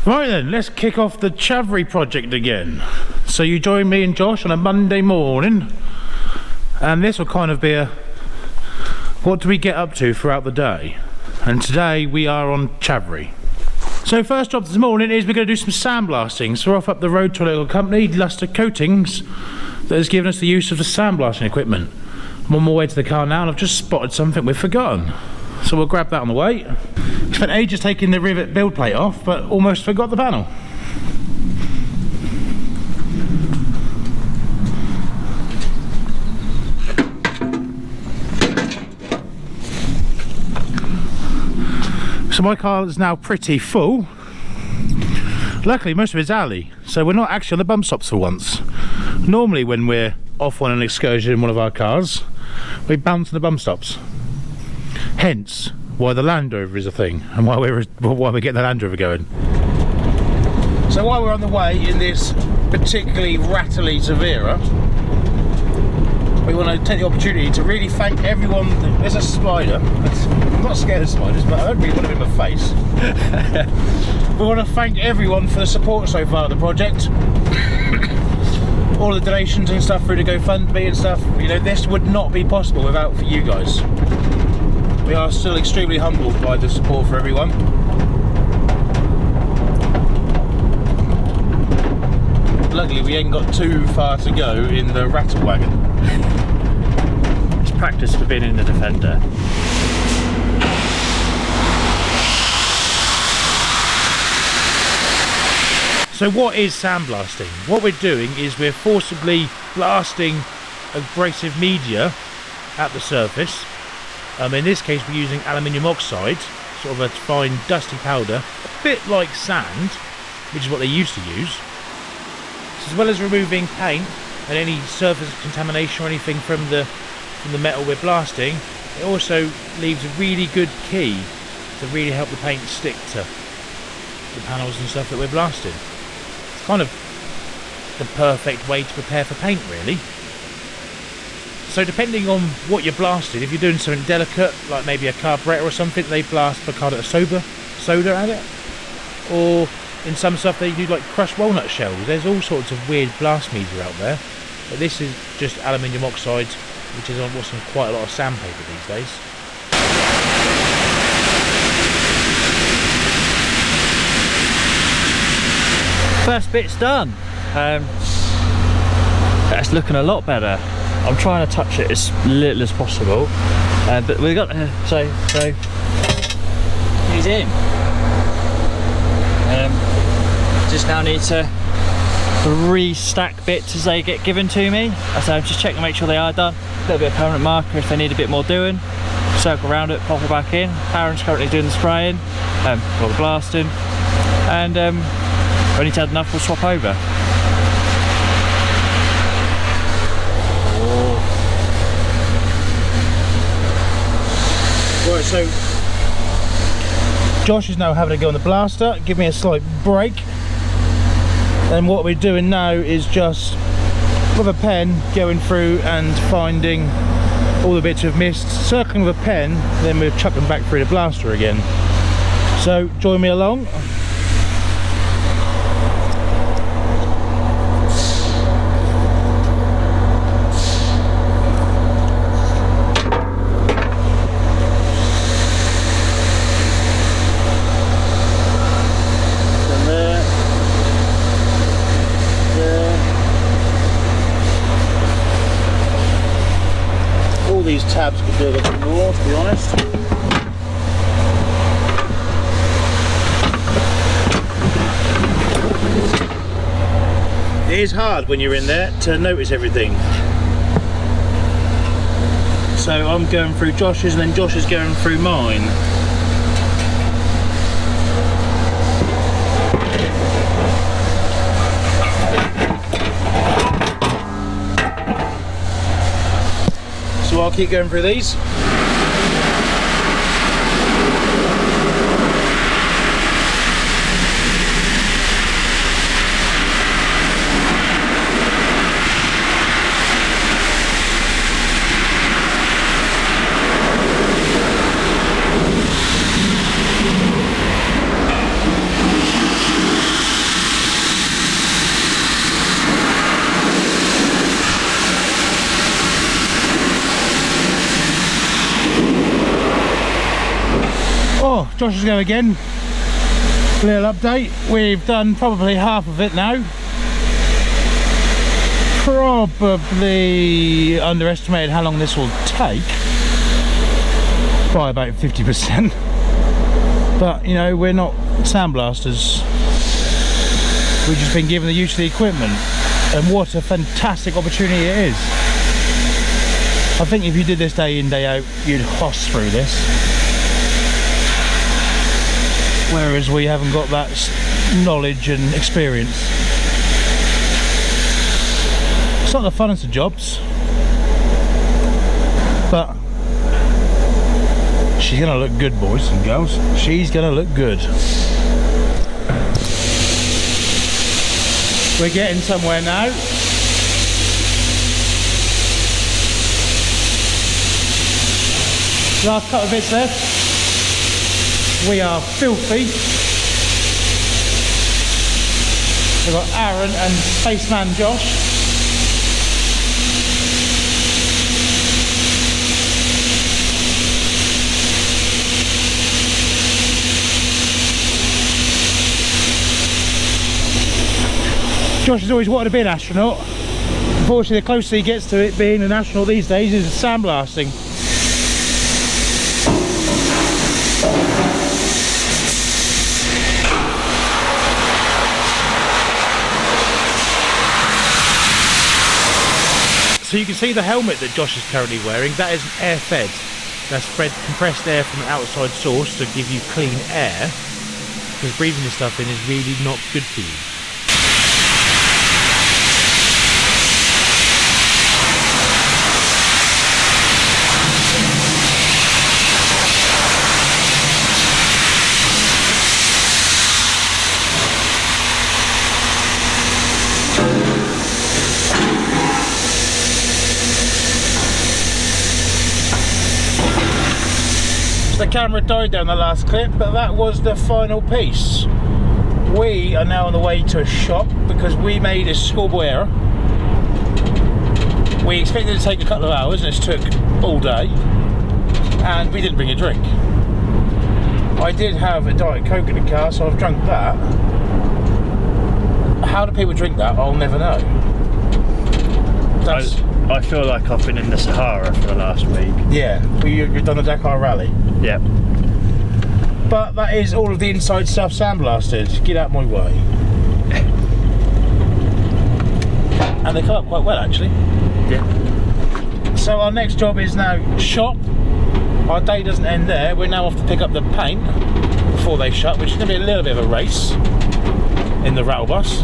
Right then, let's kick off the CHARVE project again. So you join me and Josh on a Monday morning, and this will kind of be a what do we get up to throughout the day. And today we are on CHARVE. So first job this morning is we're going to do some sandblasting. So we're off up the road to a little company, Lustre Coatings, that has given us the use of the sandblasting equipment. I'm on my way to the car now and I've just spotted something we've forgotten. So we'll grab that on the way. We spent ages taking the rivet build plate off, but almost forgot the panel. So my car is now pretty full. Luckily most of it's alley, so we're not actually on the bump stops for once. Normally when we're off on an excursion in one of our cars, we bounce on the bump stops. Hence why the Land Rover is a thing, and why we're getting the Land Rover going. So while we're on the way in this particularly rattly AVRE, we want to take the opportunity to really thank everyone. There's a spider. I'm not scared of spiders, but I don't really want them in my face. We want to thank everyone for the support so far of the project. All the donations and stuff through the GoFundMe and stuff. You know, this would not be possible without for you guys. We are still extremely humbled by the support for everyone. Luckily we ain't got too far to go in the rattle wagon. It's practice for being in the Defender. So what is sandblasting? What we're doing is we're forcibly blasting abrasive media at the surface. In this case we're using aluminium oxide, sort of a fine dusty powder, a bit like sand, which is what they used to use. As well as removing paint and any surface contamination or anything from the metal we're blasting, it also leaves a really good key to really help the paint stick to the panels and stuff that we're blasting. It's kind of the perfect way to prepare for paint, really. So depending on what you're blasting, if you're doing something delicate, like maybe a carburetor or something, they blast bicarbonate of soda at it. Or in some stuff they do like crushed walnut shells. There's all sorts of weird blast media out there. But this is just aluminium oxide, which is on what's on quite a lot of sandpaper these days. First bit's done. It's looking a lot better. I'm trying to touch it as little as possible, but we got so he's in. Just now need to restack bits as they get given to me. So I'm just checking to make sure they are done. A little bit of permanent marker if they need a bit more doing. Circle around it, pop it back in. Aaron's currently doing the spraying, or the blasting, and when he's had enough, we'll swap over. Right, so Josh is now having to go on the blaster, give me a slight break. And what we're doing now is just with a pen going through and finding all the bits we've missed, circling with a pen, then we're chucking back through the blaster again. So join me along. These tabs could do a little bit more, to be honest. It is hard when you're in there to notice everything. So I'm going through Josh's and then Josh is going through mine. So I'll keep going through these. Josh's go again. Little update. We've done probably half of it now. Probably underestimated how long this will take by about 50%. But you know, we're not sandblasters. We've just been given the use of the equipment, and what a fantastic opportunity it is. I think if you did this day in, day out, you'd hoss through this. Whereas we haven't got that knowledge and experience. It's not the funnest of jobs, but she's gonna look good, boys and girls. She's gonna look good. We're getting somewhere now. Last couple of bits left. We are filthy. We've got Aaron and Spaceman Josh. Josh has always wanted to be an astronaut. Unfortunately, the closer he gets to it being an astronaut these days is sandblasting. So you can see the helmet that Josh is currently wearing. That is air fed. That's fed compressed air from an outside source to give you clean air, because breathing this stuff in is really not good for you. The camera died down the last clip, but that was the final piece. We are now on the way to a shop because we made a schoolboy error. We expected it to take a couple of hours and it took all day, and we didn't bring a drink. I did have a Diet Coke in the car, so I've drunk that. How do people drink that? I'll never know. I feel like I've been in the Sahara for the last week. Yeah, you've done the Dakar Rally. Yeah. But that is all of the inside stuff sandblasted. Get out my way. And they come up quite well, actually. Yeah. So our next job is now shop. Our day doesn't end there. We're now off to pick up the paint before they shut, which is going to be a little bit of a race in the rattle bus.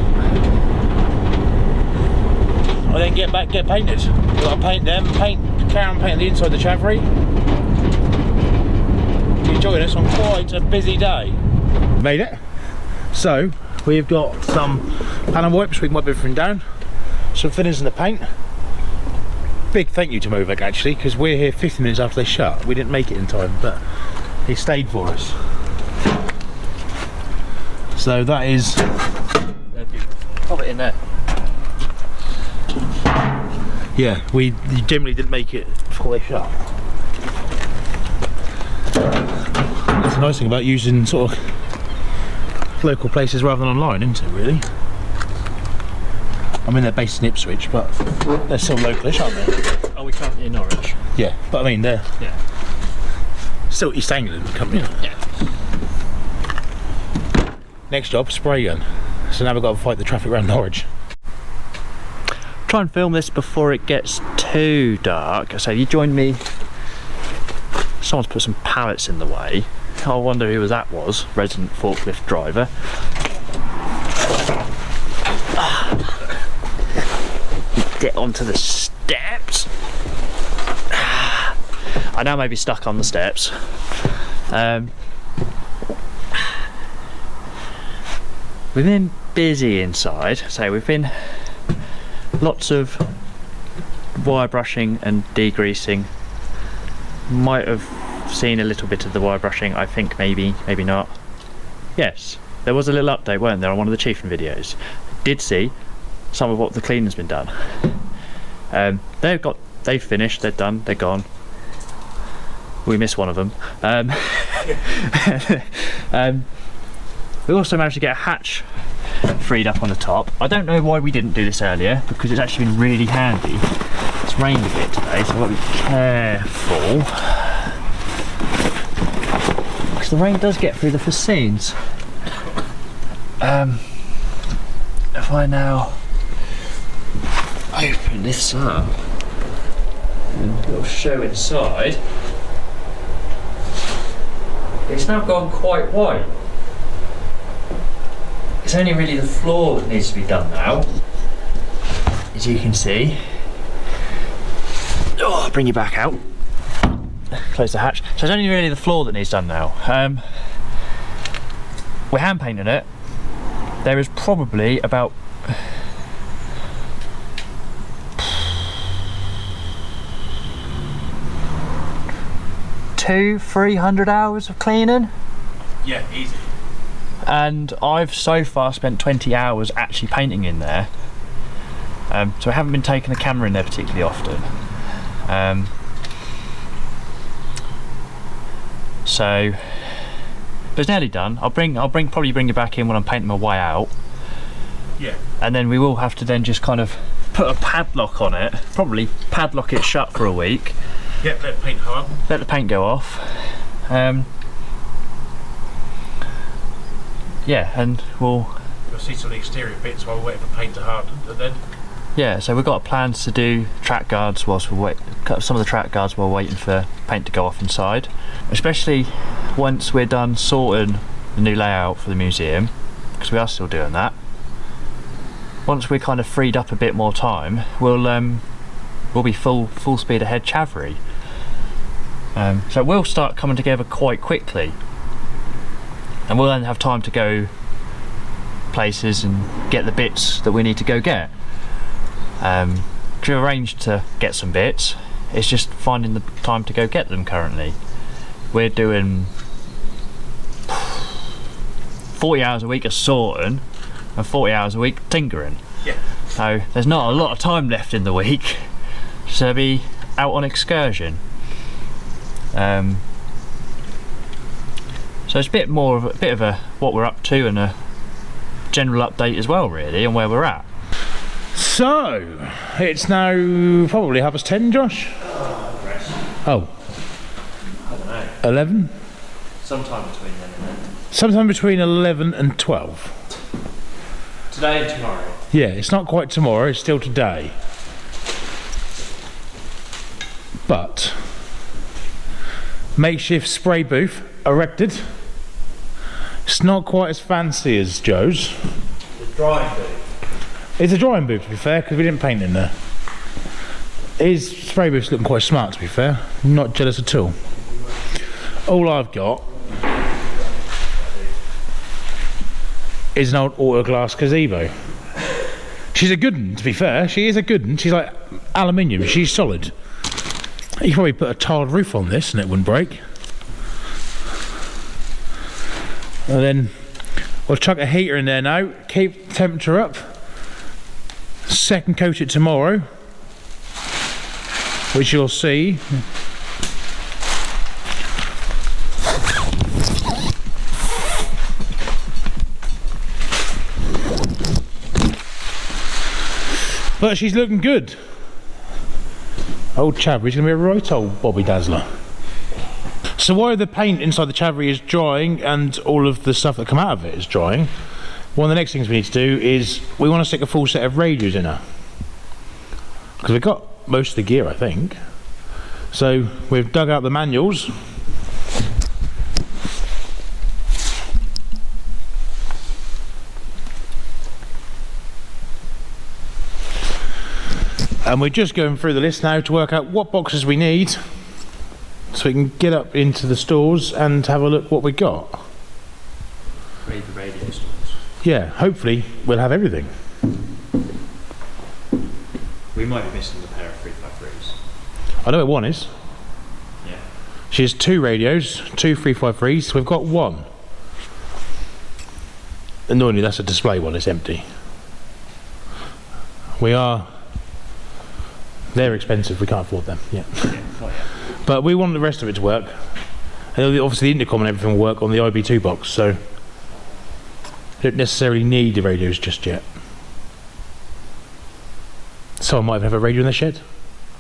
I then get back, get painted. We've got to paint them, carry on painting the inside of the CHARVE. You're joining us on quite a busy day. Made it. So we've got some panel wipes, we can wipe everything down. Some thinners in the paint. Big thank you to Norfolk actually, because we're here 50 minutes after they shut. We didn't make it in time, but he stayed for us. So that is. Pop it in there. Yeah, we generally didn't make it before they shut. That's the nice thing about using sort of local places rather than online, isn't it, really? I mean, they're based in Ipswich, but they're still localish, aren't they? Oh, we currently in Norwich. Yeah, but I mean, they're still East Anglian company. Yeah. Next job, spray gun. So now we've got to fight the traffic around Norwich. Try and film this before it gets too dark. So you joined me. Someone's put some pallets in the way. I wonder who that was. Resident forklift driver. Get onto the steps. I now may be stuck on the steps. We've been busy inside. So we've been lots of wire brushing and degreasing. Might have seen a little bit of the wire brushing, I think, maybe not. Yes, there was a little update, weren't there, on one of the Chieftain videos. Did see some of what the cleaning's been done. They've finished, they're done, they're gone. We missed one of them. We also managed to get a hatch freed up on the top. I don't know why we didn't do this earlier, because it's actually been really handy. It's rained a bit today, so I've got to be careful, because the rain does get through the fascines. If I now open this up and it'll show inside, it's now gone quite white. It's only really the floor that needs to be done now, as you can see. Oh, I'll bring you back out. Close the hatch. So it's only really the floor that needs done now. We're hand painting it. There is probably about 200-300 hours of cleaning. Yeah, easy. And I've so far spent 20 hours actually painting in there. So I haven't been taking the camera in there particularly often. So, but it's nearly done. I'll probably bring you back in when I'm painting my way out. Yeah. And then we will have to then just kind of put a padlock on it. Probably padlock it shut for a week. Yeah, let the paint harden. Let the paint go off. Yeah, and we'll see some of the exterior bits while we're waiting for paint to harden, and then. Yeah, so we've got plans to do track guards whilst we wait. Cut some of the track guards while waiting for paint to go off inside. Especially once we're done sorting the new layout for the museum, because we are still doing that. Once we're kind of freed up a bit more time, we'll be full speed ahead CHARVE. So it will start coming together quite quickly, and we'll then have time to go places and get the bits that we need to go get. We've arranged to get some bits, it's just finding the time to go get them currently. We're doing 40 hours a week of sorting and 40 hours a week tinkering. Yeah. So there's not a lot of time left in the week to be out on excursion. So it's a bit of a what we're up to and a general update as well, really, on where we're at. So it's now probably 10:30, Josh. Oh. I don't know. 11. Sometime between then and then. Sometime between 11 and 12. Today and tomorrow. Yeah, it's not quite tomorrow, it's still today. But makeshift spray booth erected. It's not quite as fancy as Joe's. The drying booth. It's a drying booth, to be fair, because we didn't paint in there. His spray booth's looking quite smart, to be fair. I'm not jealous at all. All I've got is an old auto glass gazebo. She's a good one, to be fair. She is a good one. She's like aluminium. She's solid. You could probably put a tiled roof on this and it wouldn't break. And then we'll chuck a heater in there now. Keep the temperature up. Second coat it tomorrow, which you'll see. But she's looking good. Old CHARVE is going to be a right old Bobby Dazzler. So while the paint inside the CHARVE is drying and all of the stuff that come out of it is drying, one of the next things we need to do is we want to stick a full set of radios in her, because we've got most of the gear, I think. So we've dug out the manuals. And we're just going through the list now to work out what boxes we need, so we can get up into the stores and have a look what we got. Read the radio stores. Yeah, hopefully we'll have everything. We might be missing the pair of 353s. I know what one is. Yeah. She has 2 radios, 2 353s, so we've got 1. Annoyingly, that's a display one, it's empty. They're expensive, we can't afford them. Yeah. Yeah, not yet. But we want the rest of it to work. And obviously the intercom and everything will work on the IB2 box, so you don't necessarily need the radios just yet. Someone might have a radio in their shed.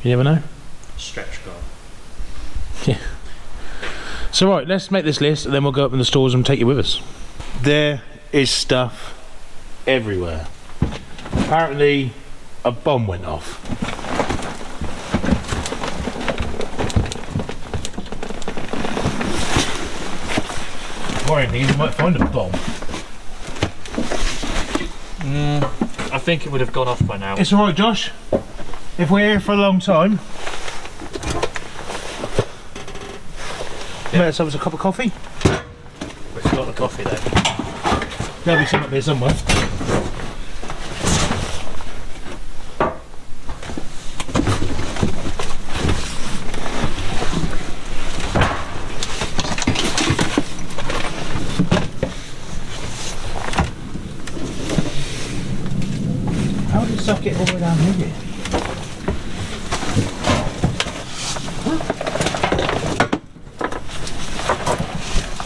You never know. Stretch goal. Yeah. So right, let's make this list and then we'll go up in the stores and take you with us. There is stuff everywhere. Apparently a bomb went off. Worrying thing is you might find a bomb. I think it would have gone off by now. It's alright, Josh. If we're here for a long time. Let's have us a cup of coffee. We've got the coffee though. There'll be some up here somewhere. How did stuff get all the way down here?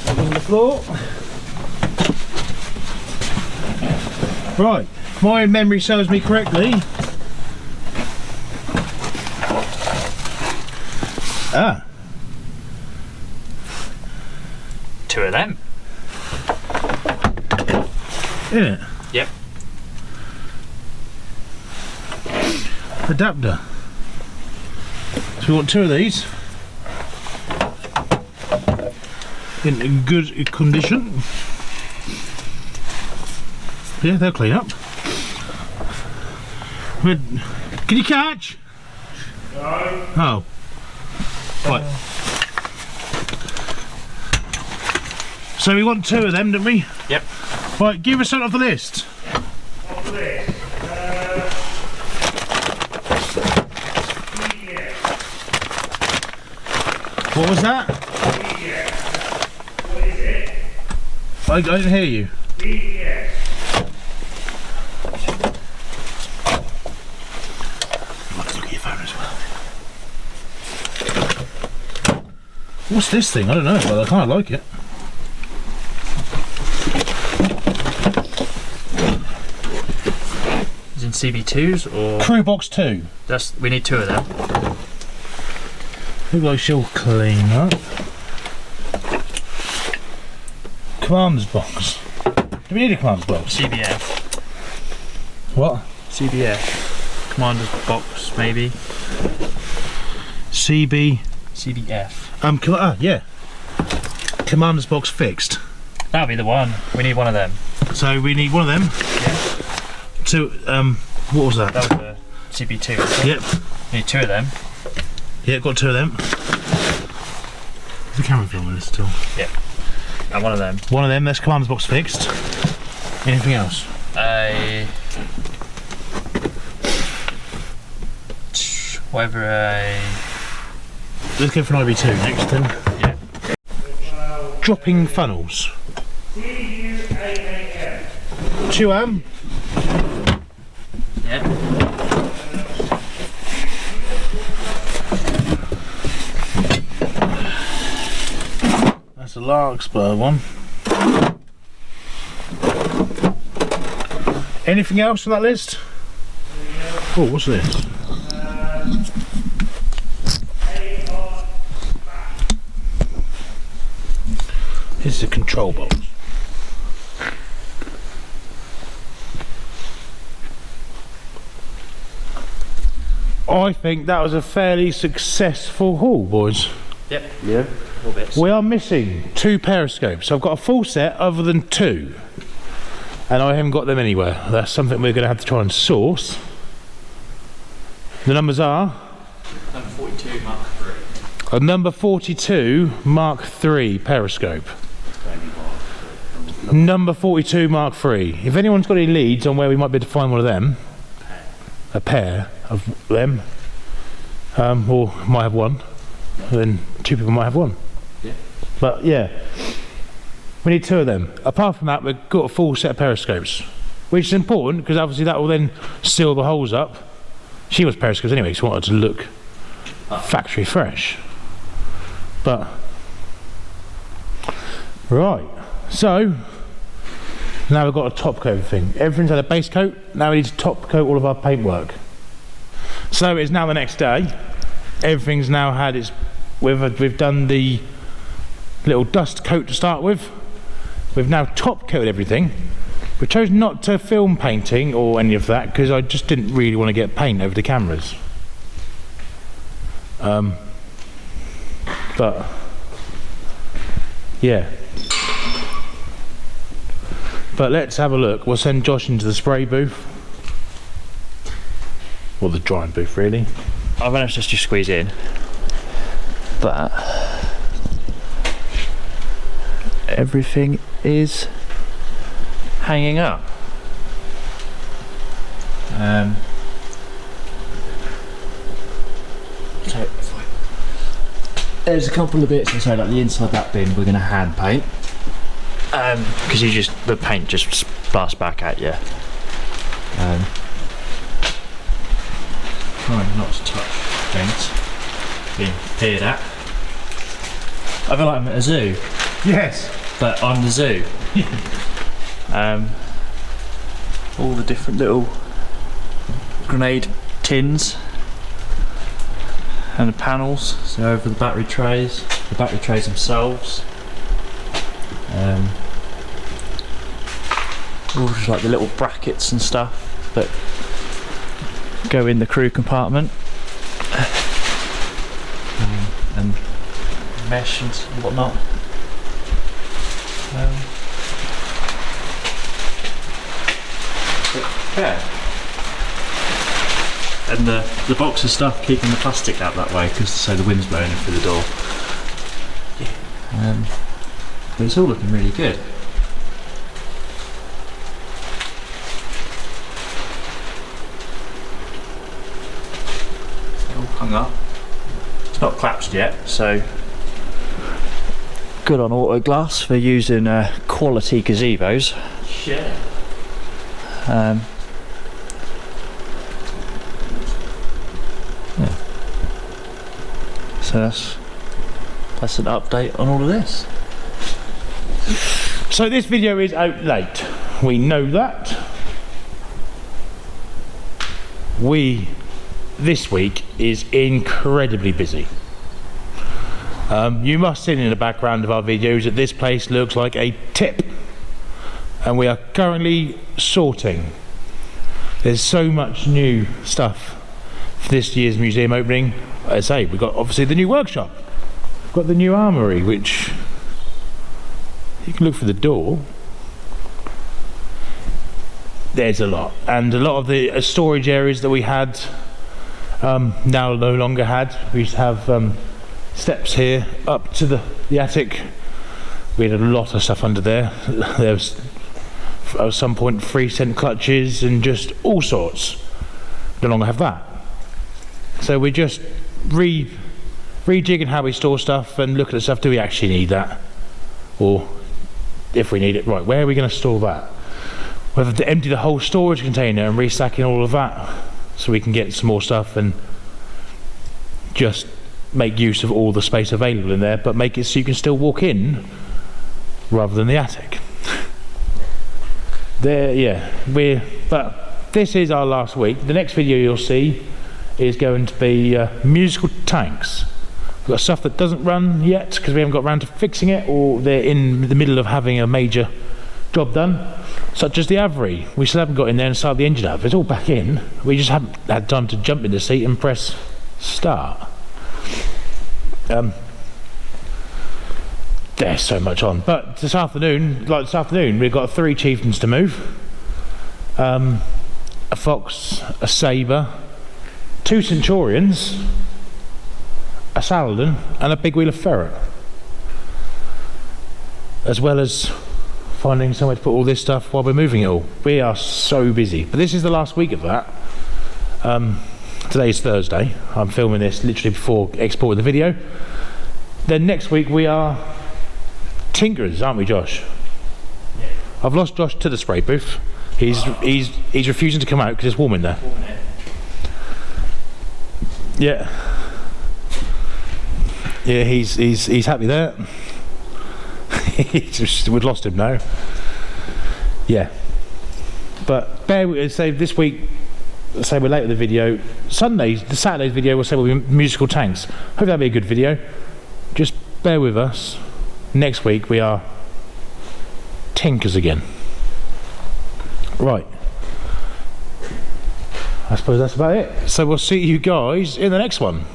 On the floor. Right, if my memory serves me correctly. Ah. 2 of them. Isn't it? Yep. Adapter. So we want 2 of these. In good condition. Yeah, they'll clean up. But, can you catch? No. Oh. Right. So we want 2 of them, don't we? Yep. Right, give us something off the list. Off the list. What was that? What is it? I didn't hear you. BDS. Look at your phone as well. What's this thing? I don't know, but I kind of like it. Is in CB2s or Crew box 2. we need 2 of them. Look like she'll clean up. Commander's box. Do we need a commander's box? CBF. What? CBF. Commander's box, maybe. CB. CBF. Yeah. Commander's box fixed. That'll be the one. We need one of them. So we need one of them. Yeah. 2. What was that? That was the CB2. Wasn't it? Yep. We need 2 of them. Yeah, got 2 of them. Is the camera filming this still? Yep. And one of them. One of them. That's commander's box fixed. Anything else? Whatever Let's go for an IB2 next then. Yeah. Dropping funnels. 2 amp. Yeah. That's a Larkspur one. Anything else on that list? Oh, what's this? This is a control box. I think that was a fairly successful haul, boys. Yep. Yeah. All bits. We are missing 2 periscopes. I've got a full set other than 2. And I haven't got them anywhere. That's something we're going to have to try and source. The numbers are? Number 42 Mark III. A number 42 Mark III periscope. Number 42 Mark III. If anyone's got any leads on where we might be able to find one of them, a pair of them, or might have one, then 2 people might have one. Yeah. But yeah, we need 2 of them. Apart from that, we've got a full set of periscopes, which is important because obviously that will then seal the holes up. She was periscopes anyway, so I wanted to look factory fresh. But Right, so now we've got to top coat everything. Everything's had a base coat, now we need to top coat all of our paintwork. So it's now the next day. Everything's now had its, we've done the little dust coat to start with. We've now top coated everything. We chose not to film painting or any of that because I just didn't really want to get paint over the cameras. But yeah. But let's have a look. We'll send Josh into the spray booth. Or the drying booth, really. I've managed to just squeeze in. But everything is hanging up. So there's a couple of bits, so like the inside of that bin we're going to hand paint. Because the paint just splasts back at you. Trying not to touch things being peered at. I feel like I'm at a zoo. Yes. But I'm the zoo. All the different little grenade tins and the panels, so over the battery trays themselves. All just like the little brackets and stuff that go in the crew compartment, and mesh and whatnot. Yeah. And the box of stuff keeping the plastic out that way because so the wind's blowing in through the door. But it's all looking really good. All hung up. It's not collapsed yet, so good on auto glass for using quality gazebos. Yeah. Yeah. So that's an update on all of this. So this video is out late. We know that. This week is incredibly busy. You must have seen in the background of our videos that this place looks like a tip, and we are currently sorting. There's so much new stuff for this year's museum opening. As I say, we've got obviously the new workshop, we've got the new armoury, which you can look for the door. There's a lot, and a lot of the storage areas that we had now no longer had. We used to have steps here up to the attic. We had a lot of stuff under there. There was at some point 3-cent clutches and just all sorts. No longer have that. So we're just rejigging how we store stuff and looking at stuff. Do we actually need that? Or if we need it, right, where are we going to store that? We'll have to empty the whole storage container and restacking all of that so we can get some more stuff and just make use of all the space available in there, but make it so you can still walk in rather than the attic. There, yeah, but this is our last week. The next video you'll see is going to be musical tanks. We've got stuff that doesn't run yet because we haven't got around to fixing it, or they're in the middle of having a major job done, such as the AVRE. We still haven't got in there and started the engine up. It's all back in. We just haven't had time to jump in the seat and press start. There's so much on, but this afternoon we've got 3 chieftains to move, a fox, a sabre, 2 centurions, a saladin and a big wheel of ferret, as well as finding somewhere to put all this stuff while we're moving it all. We are so busy, but this is the last week of that. Today's Thursday. I'm filming this literally before exporting the video. Then next week we are tinkerers, aren't we, Josh? Yeah. I've lost Josh to the spray booth. He's refusing to come out because it's warm in there. Yeah. Yeah, he's happy there. We've lost him now. Yeah. But say this week, say we're late with the video. Saturday's video will say will be musical tanks. Hope that'll be a good video. Just bear with us. Next week we are tinkers again. Right. I suppose that's about it. So we'll see you guys in the next one.